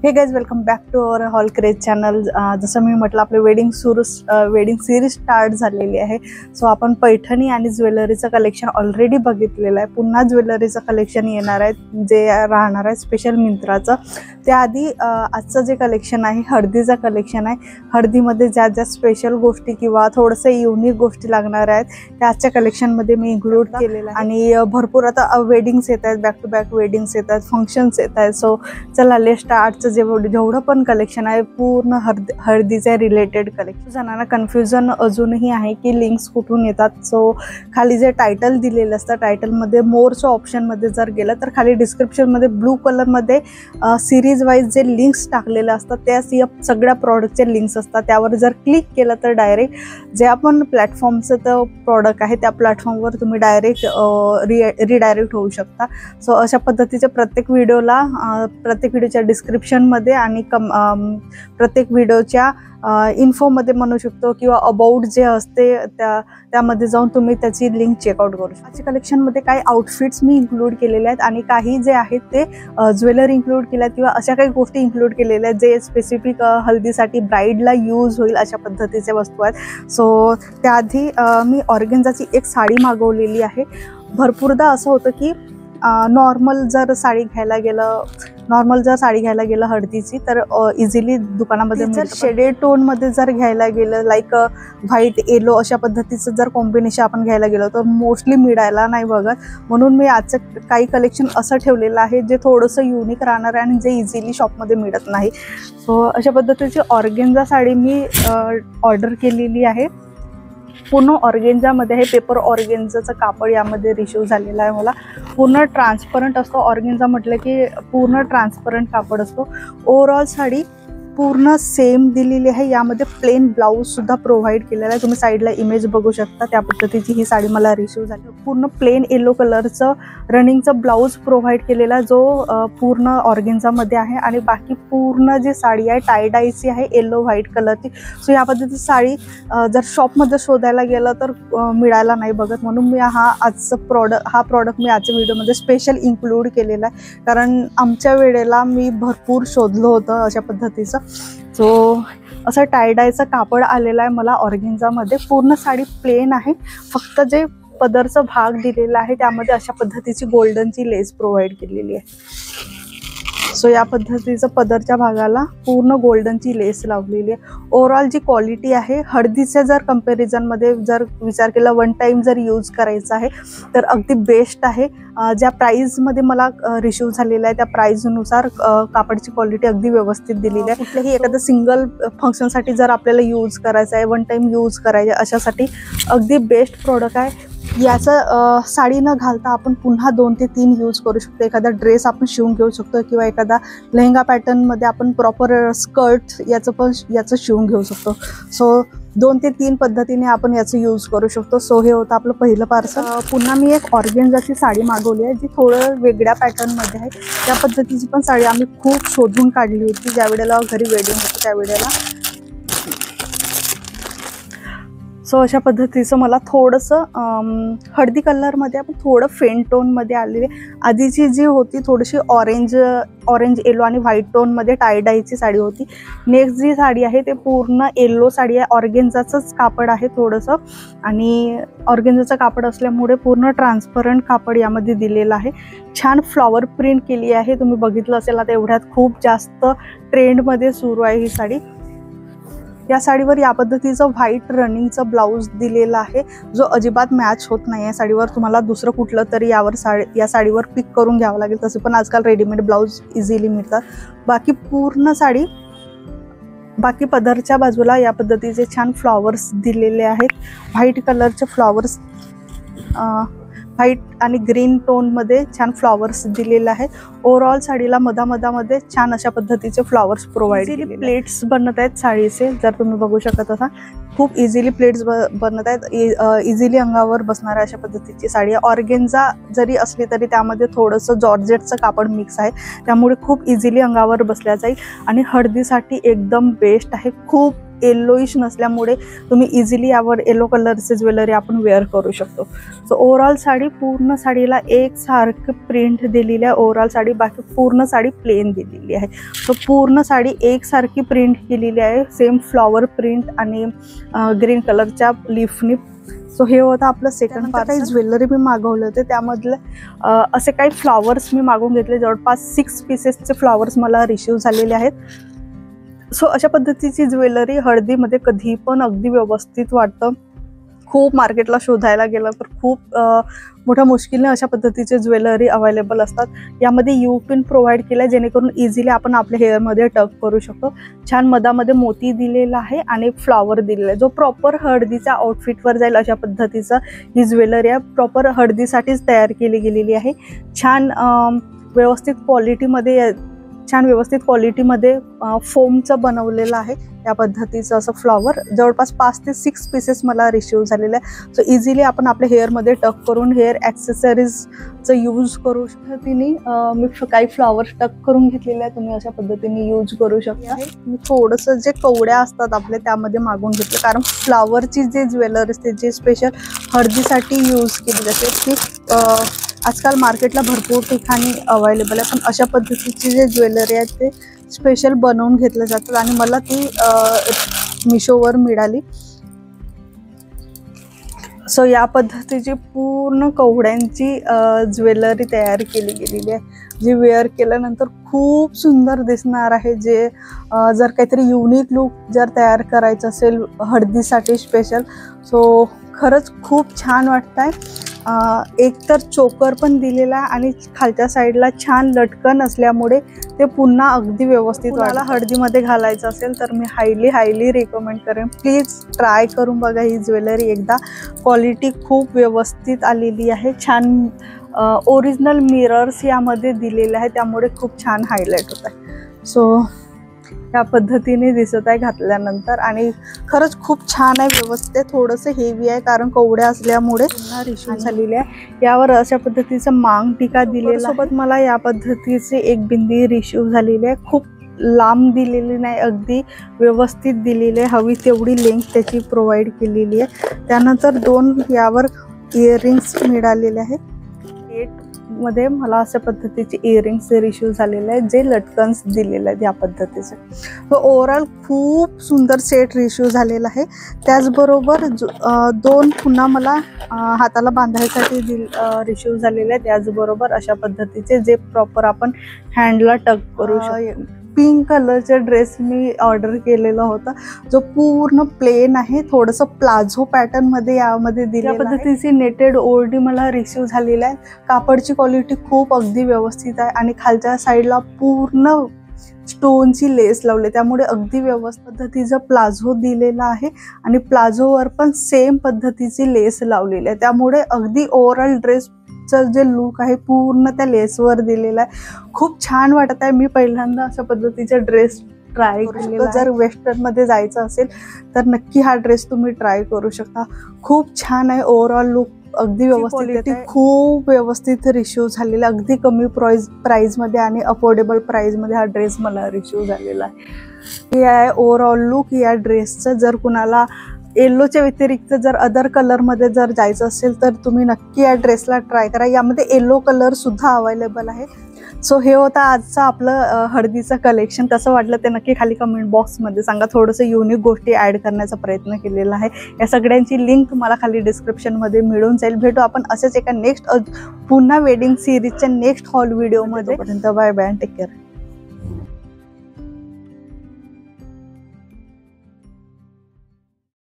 हे guys welcome back to our hall craze channel. जसं मी म्हटलं आपले वेडिंग सिरीज स्टार्ट झालेली आहे। सो आपण पैठणी आणि ज्वेलरीचं कलेक्शन ऑलरेडी बघितलेलं आहे। पुन्हा ज्वेलरीचं कलेक्शन येणार आहे जे राहणार आहे स्पेशल मिंत्राचं। त्याआधी आजचं जे कलेक्शन आहे हळदीचं कलेक्शन आहे। हळदीमध्ये ज्या ज्या स्पेशल गोष्टी किंवा थोडंसं युनिक गोष्टी लागणार आहेत त्या आजच्या कलेक्शनमध्ये मी इन्क्लूड केलेलं आहे। आणि भरपूर आता वेडिंग्स येत आहेत, बॅक टू बॅक वेडिंग्स येत आहेत, फंक्शन्स येत आहेत। सो चला लेट्स स्टार्ट। जेवढं पण कलेक्शन आहे पूर्ण हळदीचे रिलेटेड कलेक्शन। जणांना कन्फ्युजन अजूनही आहे की लिंक्स कुठून येतात। सो खाली जे टायटल दिलेलं असतं टायटलमध्ये मोरच्या ऑप्शनमध्ये जर गेलं तर खाली डिस्क्रिप्शनमध्ये ब्लू कलरमध्ये सिरीज वाईज जे लिंक्स टाकलेले असतात त्या सगळ्या प्रॉडक्टचे लिंक्स असतात। त्यावर जर क्लिक केलं तर डायरेक्ट जे आपण प्लॅटफॉर्मचं तर प्रॉडक्ट आहे त्या प्लॅटफॉर्मवर तुम्ही डायरेक्ट रिडायरेक्ट होऊ शकता। सो अशा पद्धतीचे प्रत्येक व्हिडिओच्या डिस्क्रिप्शनमध्ये आणि प्रत्येक व्हिडिओच्या इन्फोमध्ये म्हणू शकतो किंवा अबाउट जे असते त्यामध्ये जाऊन तुम्ही त्याची लिंक चेकआउट करू शकता। आजच्या कलेक्शनमध्ये काही आउटफिट्स मी इन्क्लूड केलेले आहेत आणि काही जे आहेत ते ज्वेलरी इन्क्लूड केल्या आहेत किंवा अशा काही गोष्टी इन्क्लूड केलेल्या आहेत जे स्पेसिफिक हल्दीसाठी ब्राईडला यूज होईल अशा पद्धतीचे वस्तू आहेत। सो त्याआधी मी ऑर्गेन्झाची एक साडी मागवलेली आहे। भरपूरदा असं होतं की नॉर्मल जर साडी घ्यायला गेलं हळदीची तर इझिली दुकानामध्ये जर शेडेड टोनमध्ये जर घ्यायला गेलं लाईक व्हाईट येलो अशा पद्धतीचं जर कॉम्बिनेशन आपण घ्यायला गेलो तर मोस्टली मिळायला नाही बघत। म्हणून मी आजचं काही कलेक्शन असं ठेवलेलं आहे जे थोडंसं युनिक राहणार आहे आणि जे इझिली शॉपमध्ये मिळत नाही। सो अशा पद्धतीची ऑर्गेन्झा साडी मी ऑर्डर केलेली आहे। पूर्ण ऑर्गेन्झामध्ये आहे, पेपर ऑर्गेन्झाचं कापड यामध्ये रिसीव झालेलं आहे मला। पूर्ण ट्रान्सपरंट असतो ऑर्गेन्झा म्हटलं की पूर्ण ट्रान्सपरंट कापड असतो। ओव्हरऑल साडी पूर्ण सेम दिलेली आहे। यामध्ये प्लेन ब्लाऊज सुद्धा प्रोव्हाइड केलेला आहे। तुम्ही साईडला इमेज बघू शकता त्या पद्धतीची ही साडी मला रिसीव झाली। पूर्ण प्लेन येलो कलरचं रनिंगचं ब्लाऊज प्रोव्हाइड केलेला जो पूर्ण ऑर्गेन्झामध्ये आहे आणि बाकी पूर्ण जी साडी आहे टाय डायची आहे येलो व्हाईट कलरची। सो या पद्धतीची साडी जर शॉपमध्ये शोधायला गेलं तर मिळायला नाही बघत। म्हणून मी हा प्रॉडक्ट मी आजच्या व्हिडिओमध्ये स्पेशल इन्क्लूड केलेला आहे कारण आमच्या वेळेला मी भरपूर शोधलं होतं अशा पद्धतीचं। सो असं टायडायचं कापड आलेलं आहे मला ऑर्गेन्झामध्ये। पूर्ण साडी प्लेन आहे, फक्त जे पदरचा भाग दिलेला आहे त्यामध्ये अशा पद्धतीची गोल्डनची लेस प्रोव्हाइड केलेली आहे। सो या पद्धतीचं पदरच्या भागाला पूर्ण गोल्डनची लेस लावलेली आहे। ओव्हरऑल जी क्वालिटी आहे हळदीच्या जर कंपॅरिझनमध्ये जर विचार केला वन टाइम जर यूज करायचा आहे तर अगदी बेस्ट आहे। ज्या प्राईजमध्ये मला रिसीव झालेला आहे त्या प्राईजनुसार कापडची क्वालिटी अगदी व्यवस्थित दिलेली आहे। कुठल्याही एखादं सिंगल फंक्शनसाठी जर आपल्याला यूज करायचं आहे, वन टाइम यूज करायचं आहे अशासाठी अगदी बेस्ट प्रॉडक्ट आहे। याचं साडी न घालता आपण पुन्हा 2 ते 3 यूज करू शकतो। एखादा ड्रेस आपण शिवून घेऊ शकतो किंवा एखादा लेहंगा पॅटर्नमध्ये आपण प्रॉपर स्कर्ट याचं शिवून घेऊ शकतो। सो 2 ते 3 पद्धतीने आपण याचं यूज करू शकतो। सो हे होतं आपलं पहिलं पार्सल। पुन्हा मी एक ऑर्गेन्झाची साडी मागवली आहे जी थोडं वेगळ्या पॅटर्नमध्ये आहे। त्या पद्धतीची पण साडी आम्ही खूप शोधून काढली होती ज्या वेळेला घरी वेडिंग होती त्यावेळेला। सो अशा पद्धतीचं मला थोडंसं हळदी कलरमध्ये आपण थोडं फेंट टोनमध्ये आलेली। आधीची जी होती थोडीशी ऑरेंज येलो आणि व्हाईट टोनमध्ये टायडायची साडी होती। नेक्स्ट जी साडी आहे ते पूर्ण येलो साडी आहे, ऑर्गेन्झाचंच कापड आहे थोडंसं आणि ऑर्गेन्झाचं कापड असल्यामुळे पूर्ण ट्रान्सपरंट कापड यामध्ये दिलेलं आहे। छान फ्लॉवर प्रिंट केली आहे, तुम्ही बघितलं असेल आता एवढ्यात खूप जास्त ट्रेंडमध्ये सुरू आहे ही साडी। या साडीवर या पद्धतीचं व्हाईट रनिंगचं ब्लाऊज दिलेलं आहे जो अजिबात मॅच होत नाही आहे साडीवर। तुम्हाला दुसरं कुठलं तरी या साडीवर पिक करून घ्यावं लागेल, तसे पण आजकाल रेडीमेड ब्लाऊज इझिली मिळतात। बाकी पूर्ण साडी बाकी पदरच्या बाजूला या पद्धतीचे छान फ्लॉवर्स दिलेले आहेत। व्हाईट कलरचे फ्लॉवर्स व्हाईट आणि ग्रीन टोनमध्ये छान फ्लॉवर्स दिलेले आहेत। ओव्हरऑल साडीला मधामध्ये छान अशा पद्धतीचे फ्लॉवर्स प्रोव्हाइड केलेले। प्लेट्स बनत आहेत साडीचे जर तुम्ही बघू शकत असाल खूप इझिली प्लेट्स बनत आहेत। इझिली अंगावर बसणाऱ्या अशा पद्धतीची साडी आहे। ऑर्गेन्झा जरी असली तरी त्यामध्ये थोडंसं जॉर्जेटचं कापड मिक्स आहे त्यामुळे खूप इझिली अंगावर बसल्या जाईल आणि हळदीसाठी एकदम बेस्ट आहे। खूप येलोइश नसल्यामुळे तुम्ही इझिली यावर येलो कलरचे ज्वेलरी आपण वेअर करू शकतो. सो ओव्हरऑल साडी, पूर्ण साडीला एकसारखं प्रिंट दिलेली आहे. ओव्हरऑल साडी, बाकी पूर्ण साडी प्लेन दिलेली आहे. सो पूर्ण साडी एकसारखी प्रिंट केलेली आहे, सेम फ्लॉवर प्रिंट आणि ग्रीन कलरच्या लीफनी. सो हे होतं आपलं सेकंड पार्ट. काही ज्वेलरी मी मागवले होते, त्यामधले असे काही फ्लॉवर्स मी मागवून घेतले. जवळपास 6 पीसेसचे फ्लॉवर्स मला रिसीव झालेले आहेत. सो अशा पद्धतीची ज्वेलरी हळदीमध्ये कधी पण अगदी व्यवस्थित वाटतं. खूप मार्केटला शोधायला गेलं तर खूप मोठ्या मुश्किलने अशा पद्धतीचे ज्वेलरी अवेलेबल असतात. यामध्ये यू पिन प्रोव्हाइड केलं आहे, जेणेकरून इझिली आपण आपल्या हेअरमध्ये टक करू शकतो. छान मधामध्ये मोती दिलेला आहे आणि फ्लॉवर दिलेला आहे, जो प्रॉपर हळदीच्या आउटफिटवर जाईल अशा पद्धतीचा ही ज्वेलरी आहे. प्रॉपर हळदीसाठीच तयार केली गेलेली आहे. छान व्यवस्थित क्वालिटीमध्ये फोमचं बनवलेलं आहे. या पद्धतीचं असं फ्लॉवर जवळपास 5 ते 6 पीसेस मला रिसीव झालेले आहे. सो इझिली आपण आपल्या हेअरमध्ये टक करून हेअर ॲक्सेसरीजचं यूज करू शकतो. तिने मी काही फ्लॉवर्स टक करून घेतलेले आहे, तुम्ही अशा पद्धतीने यूज करू शकता. मी थोडंसं जे कवड्या असतात आपल्या त्यामध्ये मागून घेतलं, कारण फ्लॉवरची जे ज्वेलरी असते जे स्पेशल हळदीसाठी यूज केली जाते ती आजकाल मार्केटला भरपूर ठिकाणी अवेलेबल आहे. पण अशा पद्धतीची जे ज्वेलरी आहे ते स्पेशल बनवून घेतलं जातात आणि मला ती मिशोवर मिळाली. सो या पद्धतीची पूर्ण कवड्यांची ज्वेलरी तयार केली गेलेली आहे, जी वेअर केल्यानंतर खूप सुंदर दिसणार आहे. जे जर काहीतरी युनिक लुक जर तयार करायचं असेल हळदीसाठी स्पेशल, सो खरंच खूप छान वाटत आहे. एक तर चोकर पण दिलेला आहे आणि खालच्या साईडला छान लटकन असल्यामुळे ते पुन्हा अगदी व्यवस्थित. मला हळदीमध्ये घालायचं असेल तर मी हायली रिकमेंड करेन. प्लीज ट्राय करून बघा ही ज्वेलरी एकदा. क्वालिटी खूप व्यवस्थित आलेली आहे. छान ओरिजिनल मिरर्स यामध्ये दिलेले आहे, त्यामुळे खूप छान हायलाईट होत आहे. सो या पद्धतीने दिसत आहे घातल्यानंतर आणि खरंच खूप छान आहे. व्यवस्थित थोडंसं हेवी आहे कारण कवड्या असल्यामुळे रिशू झालेली आहे. यावर अशा पद्धतीचं मांग टीका दिलेला सोबत मला या पद्धतीचे एक बिंदी रिशू झालेली आहे. खूप लांब दिलेली नाही, अगदी व्यवस्थित दिलेली आहे. हवी तेवढी लेंथ त्याची प्रोव्हाइड केलेली आहे. त्यानंतर 2 यावर इयरिंग्स मिळालेले आहेत. 8 मध्ये मला अशा पद्धतीचे इयरिंग्स रिसीव झालेले आहेत, जे लटकन्स दिलेले आहेत या पद्धतीचे. तो ओव्हरऑल खूप सुंदर सेट रिसीव झालेला आहे. त्याचबरोबर 2 पुन्हा मला हाताला बांधायसाठी रिसीव झालेले आहेत. त्याचबरोबर अशा पद्धतीचे जे प्रॉपर आपण हँडला टक करू शकतो. पिंक कलरचा ड्रेस मी ऑर्डर केलेला होता, जो पूर्ण प्लेन आहे, थोडंसं प्लाझो पॅटर्नमध्ये यामध्ये दिल्या पद्धतीची नेटेड ओढणी मला रिसीव झालेली आहे. कापडची क्वालिटी खूप अगदी व्यवस्थित आहे आणि खालच्या साईडला पूर्ण स्टोनची लेस लावली, त्यामुळे अगदी व्यवस्थित पद्धतीचा प्लाझो दिलेला आहे आणि प्लाझोवर पण सेम पद्धतीची लेस लावलेली आहे. त्यामुळे अगदी ओव्हरऑल ड्रेस जे लुक आहे पूर्ण त्या लेसवर दिलेला आहे. खूप छान वाटत आहे. मी पहिल्यांदा अशा पद्धतीचा ड्रेस ट्राय केलेला. जर वेस्टर्नमध्ये जायचं असेल तर नक्की हा ड्रेस तुम्ही ट्राय करू शकता. खूप छान आहे. ओव्हरऑल लुक अगदी व्यवस्थित, खूप व्यवस्थित रिसीव झालेला. अगदी कमी प्राईजमध्ये आणि अफोर्डेबल प्राईजमध्ये हा ड्रेस मला रिसीव झालेला आहे. हे आहे ओव्हरऑल लुक या ड्रेसचं. जर कुणाला येल्लोच्या व्यतिरिक्त जर अदर कलरमध्ये जर जायचं असेल तर तुम्ही नक्की या ड्रेसला ट्राय करा. यामध्ये येल्लो कलर सुद्धा अवेलेबल आहे. सो हे होतं आजचं आपलं हळदीचं कलेक्शन. कसं वाटलं ते नक्की खाली कमेंट बॉक्समध्ये सांगा. थोडंसं युनिक गोष्टी ॲड करण्याचा प्रयत्न केलेला आहे. या सगळ्यांची लिंक तुम्हाला खाली डिस्क्रिप्शनमध्ये मिळून जाईल. भेटू आपण असेच एका नेक्स्ट पुन्हा वेडिंग सिरीजच्या नेक्स्ट हॉल व्हिडिओमध्ये. Bye bye, take care.